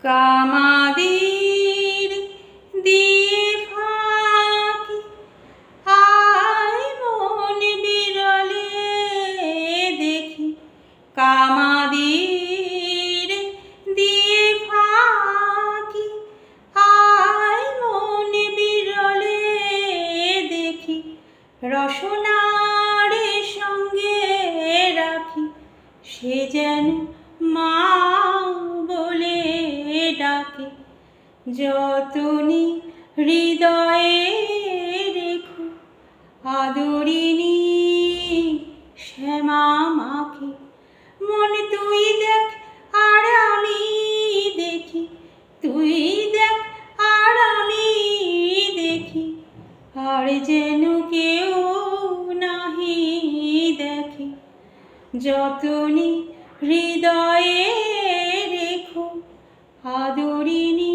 কামাদের দিয়ে ফাঁকি আয় মন বিরলে দেখি, কামাদের দিয়ে ফাঁকি আয় মন বিরলে দেখি, রসনার সঙ্গে রাখি সে যেন মা বলে ডাকে। যতনি হৃদয়ে রেখো আদরিনী শ্যামা মাকে। মন তুই দেখ আর আমি দেখি, তুই দেখ আর আমি দেখি, আর যেন কেউ নাহি দেখে। যতনি হৃদয়ে রেখো আদরিনী